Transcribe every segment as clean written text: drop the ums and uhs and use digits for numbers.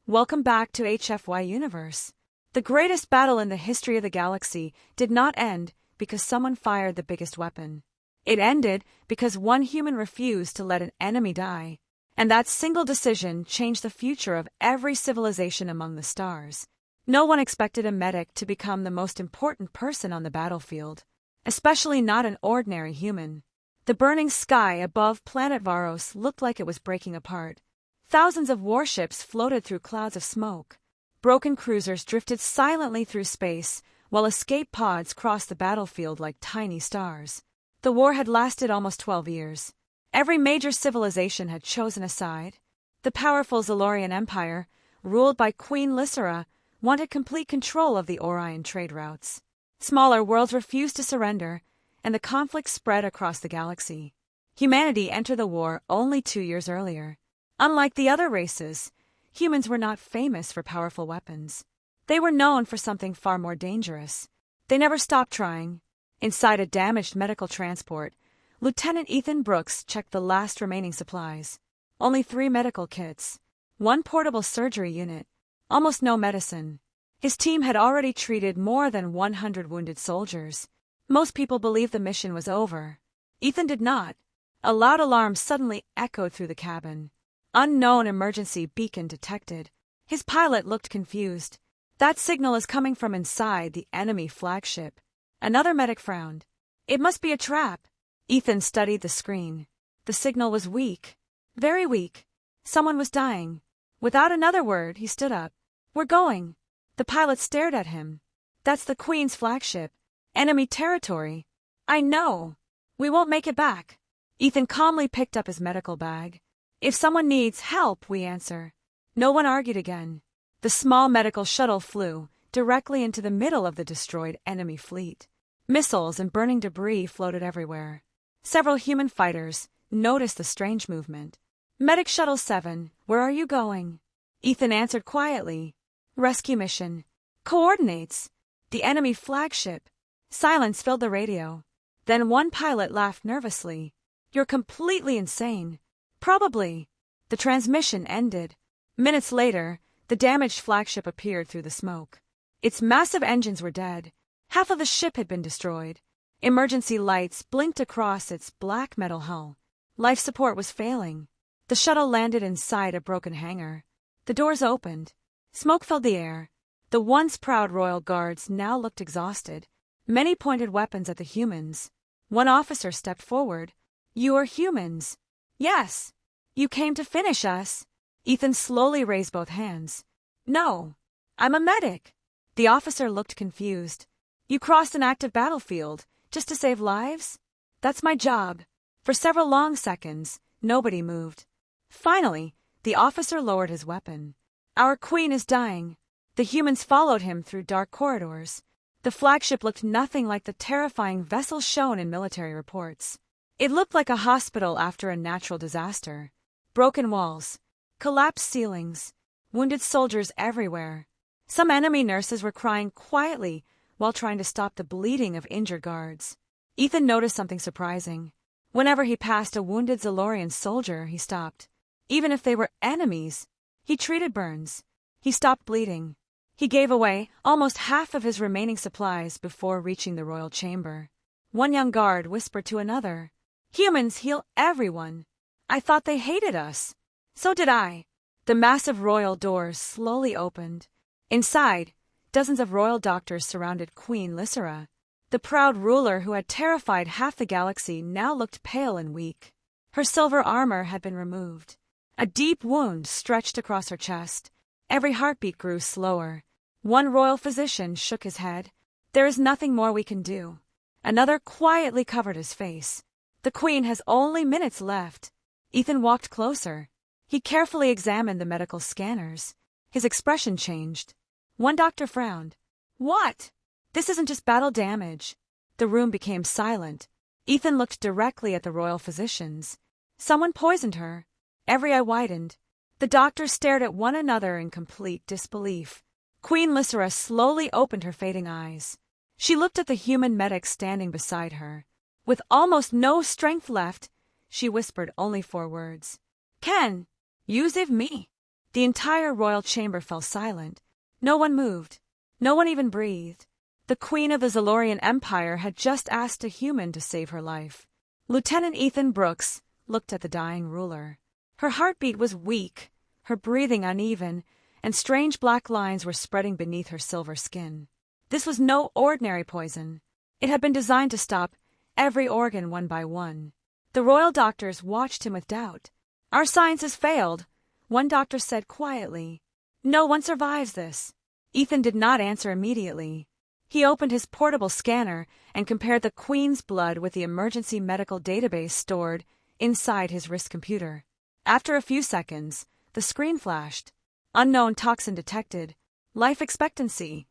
Welcome back to HFY Universe. The greatest battle in the history of the galaxy did not end because someone fired the biggest weapon. It ended because one human refused to let an enemy die. And that single decision changed the future of every civilization among the stars. No one expected a medic to become the most important person on the battlefield, especially not an ordinary human. The burning sky above planet Varos looked like it was breaking apart. Thousands of warships floated through clouds of smoke. Broken cruisers drifted silently through space, while escape pods crossed the battlefield like tiny stars. The war had lasted almost 12 years. Every major civilization had chosen a side. The powerful Zalorian Empire, ruled by Queen Lysera, wanted complete control of the Orion trade routes. Smaller worlds refused to surrender, and the conflict spread across the galaxy. Humanity entered the war only 2 years earlier. Unlike the other races, humans were not famous for powerful weapons. They were known for something far more dangerous. They never stopped trying. Inside a damaged medical transport, Lieutenant Ethan Brooks checked the last remaining supplies. Only 3 medical kits, 1 portable surgery unit, almost no medicine. His team had already treated more than 100 wounded soldiers. Most people believed the mission was over. Ethan did not. A loud alarm suddenly echoed through the cabin. Unknown emergency beacon detected. His pilot looked confused. That signal is coming from inside the enemy flagship. Another medic frowned. It must be a trap. Ethan studied the screen. The signal was weak. Very weak. Someone was dying. Without another word, he stood up. We're going. The pilot stared at him. That's the Queen's flagship. Enemy territory. I know. We won't make it back. Ethan calmly picked up his medical bag. If someone needs help, we answer. No one argued again. The small medical shuttle flew directly into the middle of the destroyed enemy fleet. Missiles and burning debris floated everywhere. Several human fighters noticed the strange movement. Medic Shuttle 7, where are you going? Ethan answered quietly. Rescue mission. Coordinates. The enemy flagship. Silence filled the radio. Then one pilot laughed nervously. You're completely insane. Probably. The transmission ended. Minutes later, the damaged flagship appeared through the smoke. Its massive engines were dead. Half of the ship had been destroyed. Emergency lights blinked across its black metal hull. Life support was failing. The shuttle landed inside a broken hangar. The doors opened. Smoke filled the air. The once proud royal guards now looked exhausted. Many pointed weapons at the humans. One officer stepped forward. You are humans. Yes. You came to finish us. Ethan slowly raised both hands. No. I'm a medic. The officer looked confused. You crossed an active battlefield just to save lives? That's my job. For several long seconds, nobody moved. Finally, the officer lowered his weapon. Our queen is dying. The humans followed him through dark corridors. The flagship looked nothing like the terrifying vessel shown in military reports. It looked like a hospital after a natural disaster. Broken walls, collapsed ceilings, wounded soldiers everywhere. Some enemy nurses were crying quietly while trying to stop the bleeding of injured guards. Ethan noticed something surprising. Whenever he passed a wounded Zalorian soldier, he stopped. Even if they were enemies, he treated burns. He stopped bleeding. He gave away almost half of his remaining supplies before reaching the royal chamber. One young guard whispered to another, Humans heal everyone. I thought they hated us. So did I. The massive royal doors slowly opened. Inside, dozens of royal doctors surrounded Queen Lysera. The proud ruler who had terrified half the galaxy now looked pale and weak. Her silver armor had been removed. A deep wound stretched across her chest. Every heartbeat grew slower. One royal physician shook his head. There is nothing more we can do. Another quietly covered his face. The queen has only minutes left. Ethan walked closer. He carefully examined the medical scanners. His expression changed. One doctor frowned. What? This isn't just battle damage. The room became silent. Ethan looked directly at the royal physicians. Someone poisoned her. Every eye widened. The doctors stared at one another in complete disbelief. Queen Lysera slowly opened her fading eyes. She looked at the human medic standing beside her. With almost no strength left, she whispered only 4 words. Ken, you save me. The entire royal chamber fell silent. No one moved. No one even breathed. The Queen of the Zalorian Empire had just asked a human to save her life. Lieutenant Ethan Brooks looked at the dying ruler. Her heartbeat was weak, her breathing uneven, and strange black lines were spreading beneath her silver skin. This was no ordinary poison. It had been designed to stop every organ one by one. The royal doctors watched him with doubt. "Our science has failed," one doctor said quietly. "No one survives this." Ethan did not answer immediately. He opened his portable scanner and compared the Queen's blood with the emergency medical database stored inside his wrist computer. After a few seconds, the screen flashed. Unknown toxin detected. Life expectancy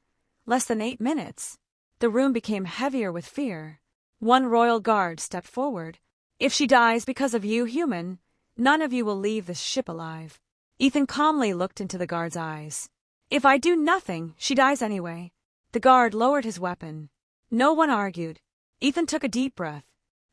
less than 8 minutes. The room became heavier with fear. One royal guard stepped forward. "If she dies because of you, human, none of you will leave this ship alive." Ethan calmly looked into the guard's eyes. "If I do nothing, she dies anyway." The guard lowered his weapon. No one argued. Ethan took a deep breath.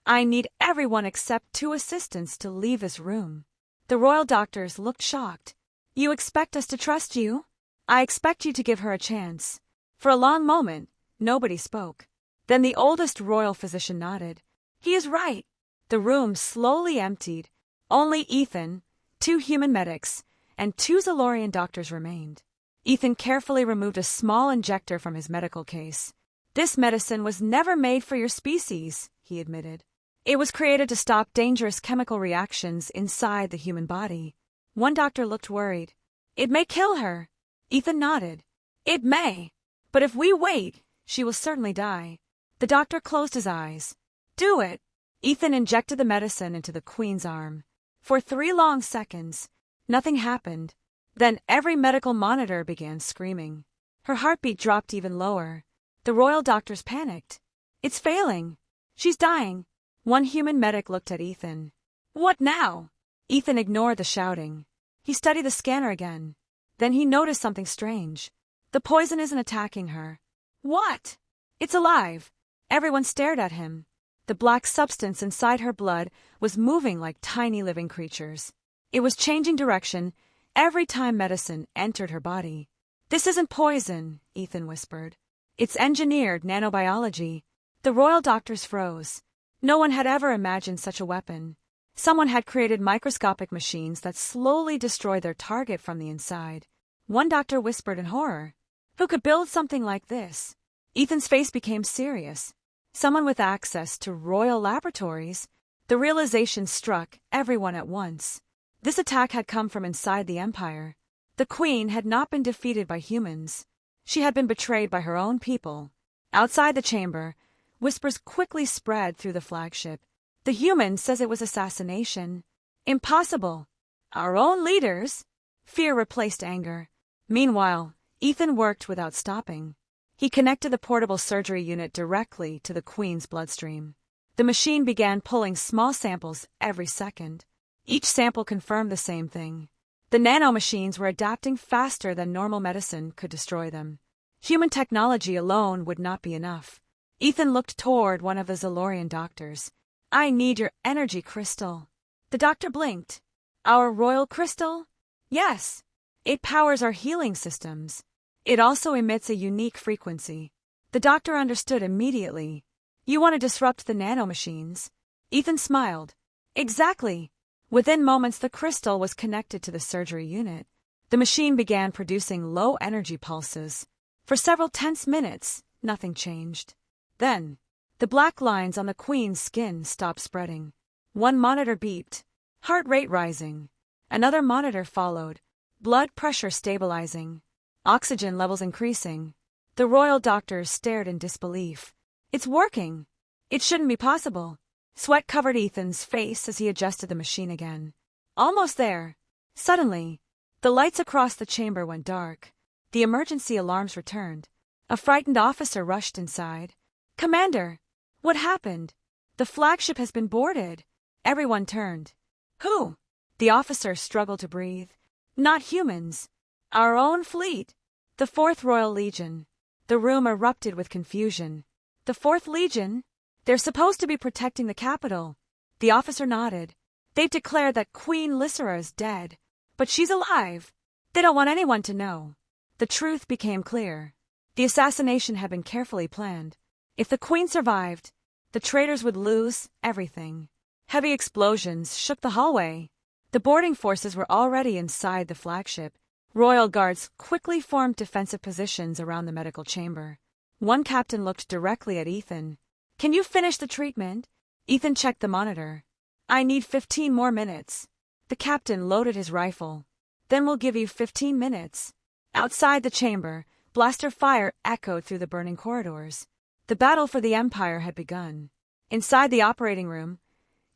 "I need everyone except 2 assistants to leave this room." The royal doctors looked shocked. "You expect us to trust you?" "I expect you to give her a chance." For a long moment, nobody spoke. Then the oldest royal physician nodded. "He is right." The room slowly emptied. Only Ethan, 2 human medics, and 2 Zalorian doctors remained. Ethan carefully removed a small injector from his medical case. "This medicine was never made for your species," he admitted. "It was created to stop dangerous chemical reactions inside the human body." One doctor looked worried. "It may kill her." Ethan nodded. "It may. But if we wait, she will certainly die." The doctor closed his eyes. "Do it." Ethan injected the medicine into the Queen's arm. For 3 long seconds, nothing happened. Then every medical monitor began screaming. Her heartbeat dropped even lower. The royal doctors panicked. "It's failing. She's dying." One human medic looked at Ethan. "What now?" Ethan ignored the shouting. He studied the scanner again. Then he noticed something strange. The poison isn't attacking her. "What?" "It's alive." Everyone stared at him. The black substance inside her blood was moving like tiny living creatures. It was changing direction every time medicine entered her body. "This isn't poison," Ethan whispered. "It's engineered nanobiology." The royal doctors froze. No one had ever imagined such a weapon. Someone had created microscopic machines that slowly destroyed their target from the inside. One doctor whispered in horror. "Who could build something like this?" Ethan's face became serious. Someone with access to royal laboratories. The realization struck everyone at once. This attack had come from inside the Empire. The Queen had not been defeated by humans. She had been betrayed by her own people. Outside the chamber, whispers quickly spread through the flagship. "The human says it was assassination." "Impossible." "Our own leaders." Fear replaced anger. Meanwhile, Ethan worked without stopping. He connected the portable surgery unit directly to the Queen's bloodstream. The machine began pulling small samples every second. Each sample confirmed the same thing. The nanomachines were adapting faster than normal medicine could destroy them. Human technology alone would not be enough. Ethan looked toward one of the Zalorian doctors. "I need your energy crystal." The doctor blinked. "Our royal crystal?" "Yes. It powers our healing systems. It also emits a unique frequency." The doctor understood immediately. "You want to disrupt the nanomachines?" Ethan smiled. "Exactly." Within moments, the crystal was connected to the surgery unit. The machine began producing low-energy pulses. For several tense minutes, nothing changed. Then, the black lines on the Queen's skin stopped spreading. One monitor beeped, heart rate rising. Another monitor followed, blood pressure stabilizing, oxygen levels increasing. The royal doctors stared in disbelief. "It's working." "It shouldn't be possible." Sweat covered Ethan's face as he adjusted the machine again. "Almost there." Suddenly, the lights across the chamber went dark. The emergency alarms returned. A frightened officer rushed inside. "Commander, what happened?" "The flagship has been boarded." Everyone turned. "Who?" The officer struggled to breathe. "Not humans. Our own fleet. The 4th Royal Legion." The room erupted with confusion. "The 4th Legion? They're supposed to be protecting the capital." The officer nodded. "They've declared that Queen Lysera is dead. But she's alive." They don't want anyone to know. The truth became clear. The assassination had been carefully planned. If the Queen survived, the traitors would lose everything. Heavy explosions shook the hallway. The boarding forces were already inside the flagship. Royal guards quickly formed defensive positions around the medical chamber. One captain looked directly at Ethan. "Can you finish the treatment?" Ethan checked the monitor. "I need 15 more minutes." The captain loaded his rifle. "Then we'll give you 15 minutes. Outside the chamber, blaster fire echoed through the burning corridors. The battle for the Empire had begun. Inside the operating room,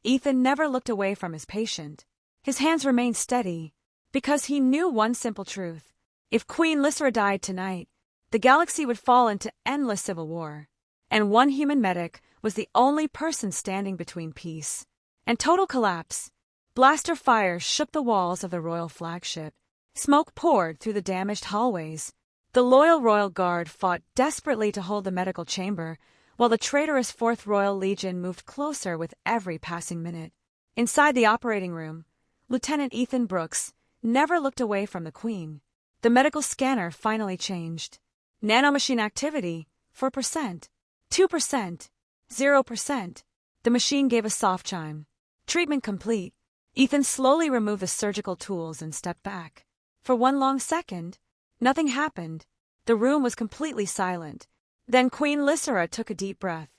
Ethan never looked away from his patient. His hands remained steady, because he knew one simple truth. If Queen Lysra died tonight, the galaxy would fall into endless civil war. And one human medic was the only person standing between peace and total collapse. Blaster fire shook the walls of the royal flagship. Smoke poured through the damaged hallways. The loyal Royal Guard fought desperately to hold the medical chamber, while the traitorous 4th Royal Legion moved closer with every passing minute. Inside the operating room, Lieutenant Ethan Brooks never looked away from the Queen. The medical scanner finally changed. Nanomachine activity, 4%, 2%, 0%. The machine gave a soft chime. Treatment complete. Ethan slowly removed the surgical tools and stepped back. For one long second, nothing happened. The room was completely silent. Then Queen Lysra took a deep breath.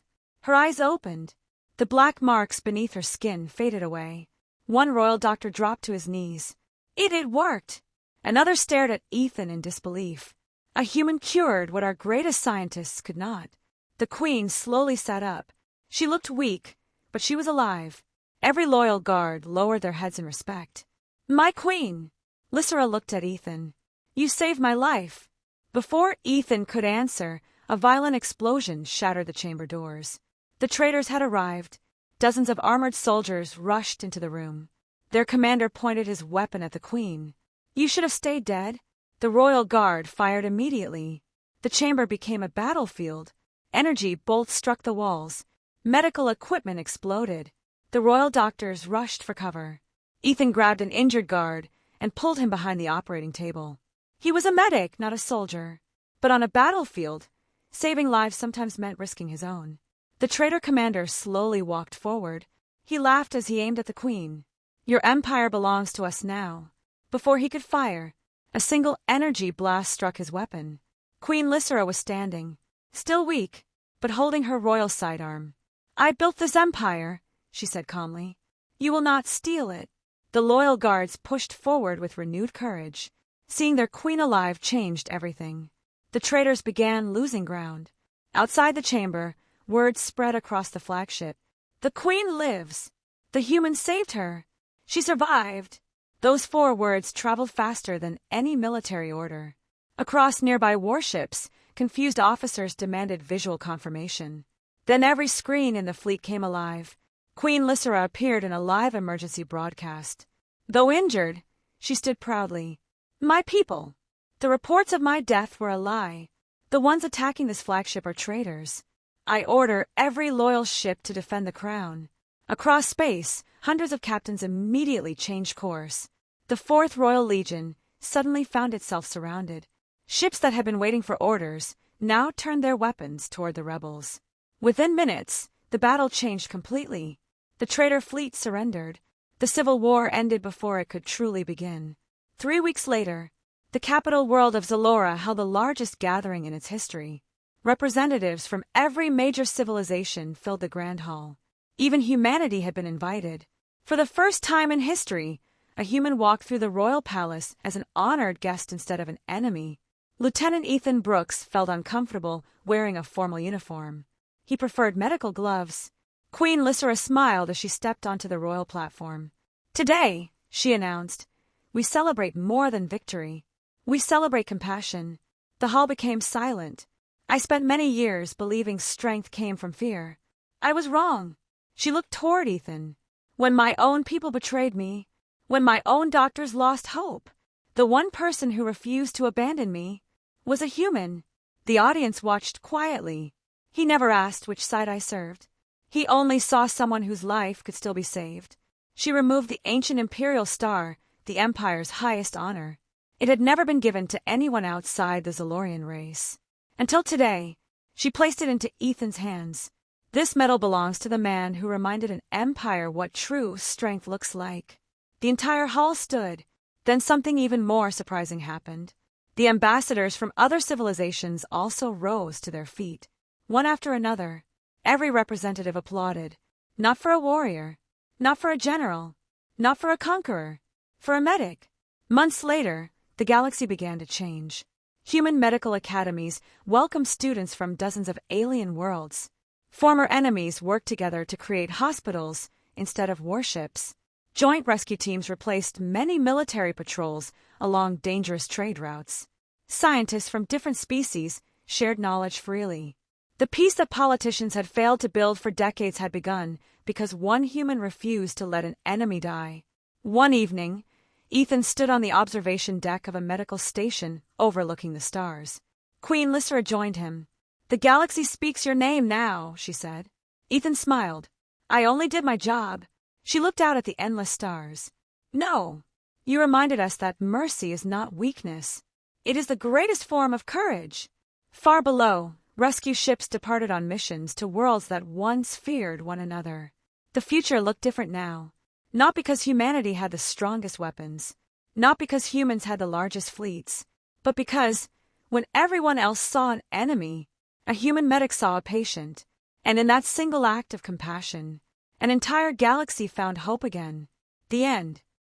Her eyes opened. The black marks beneath her skin faded away. One royal doctor dropped to his knees. It had worked. Another stared at Ethan in disbelief. A human cured what our greatest scientists could not. The Queen slowly sat up. She looked weak, but she was alive. Every loyal guard lowered their heads in respect. "My Queen!" Lysra looked at Ethan. "You saved my life." Before Ethan could answer, a violent explosion shattered the chamber doors. The traitors had arrived. Dozens of armored soldiers rushed into the room. Their commander pointed his weapon at the Queen. "You should have stayed dead." The royal guard fired immediately. The chamber became a battlefield. Energy bolts struck the walls. Medical equipment exploded. The royal doctors rushed for cover. Ethan grabbed an injured guard and pulled him behind the operating table. He was a medic, not a soldier. But on a battlefield, saving lives sometimes meant risking his own. The traitor commander slowly walked forward. He laughed as he aimed at the Queen. "Your empire belongs to us now." Before he could fire, a single energy blast struck his weapon. Queen Lysra was standing, still weak, but holding her royal sidearm. "I built this empire," she said calmly. "You will not steal it." The loyal guards pushed forward with renewed courage. Seeing their Queen alive changed everything. The traitors began losing ground. Outside the chamber, word spread across the flagship. "The Queen lives! The humans saved her! She survived!" Those 4 words traveled faster than any military order. Across nearby warships, confused officers demanded visual confirmation. Then every screen in the fleet came alive. Queen Lysra appeared in a live emergency broadcast. Though injured, she stood proudly. "My people! The reports of my death were a lie. The ones attacking this flagship are traitors. I order every loyal ship to defend the crown." Across space, hundreds of captains immediately changed course. The 4th Royal Legion suddenly found itself surrounded. Ships that had been waiting for orders now turned their weapons toward the rebels. Within minutes, the battle changed completely. The traitor fleet surrendered. The civil war ended before it could truly begin. 3 weeks later, the capital world of Zalora held the largest gathering in its history. Representatives from every major civilization filled the grand hall. Even humanity had been invited. For the first time in history, a human walked through the royal palace as an honored guest instead of an enemy. Lieutenant Ethan Brooks felt uncomfortable wearing a formal uniform. He preferred medical gloves. Queen Lysra smiled as she stepped onto the royal platform. "Today," she announced, "we celebrate more than victory. We celebrate compassion." The hall became silent. I spent many years believing strength came from fear. I was wrong. She looked toward Ethan. "When my own people betrayed me, when my own doctors lost hope, the one person who refused to abandon me was a human." The audience watched quietly. He never asked which side I served. He only saw someone whose life could still be saved. She removed the ancient imperial star, the empire's highest honor. It had never been given to anyone outside the Zalorian race. Until today, she placed it into Ethan's hands. This medal belongs to the man who reminded an empire what true strength looks like. The entire hall stood. Then something even more surprising happened. The ambassadors from other civilizations also rose to their feet. One after another, every representative applauded. Not for a warrior, not for a general, not for a conqueror, for a medic. Months later, the galaxy began to change. Human medical academies welcomed students from dozens of alien worlds. Former enemies worked together to create hospitals instead of warships. Joint rescue teams replaced many military patrols along dangerous trade routes. Scientists from different species shared knowledge freely. The peace that politicians had failed to build for decades had begun because one human refused to let an enemy die. One evening, Ethan stood on the observation deck of a medical station overlooking the stars. Queen Lysra joined him. "The galaxy speaks your name now," she said. Ethan smiled. "I only did my job." She looked out at the endless stars. "No, you reminded us that mercy is not weakness. It is the greatest form of courage." Far below, rescue ships departed on missions to worlds that once feared one another. The future looked different now. Not because humanity had the strongest weapons, not because humans had the largest fleets, but because, when everyone else saw an enemy, a human medic saw a patient, and in that single act of compassion, an entire galaxy found hope again. The end.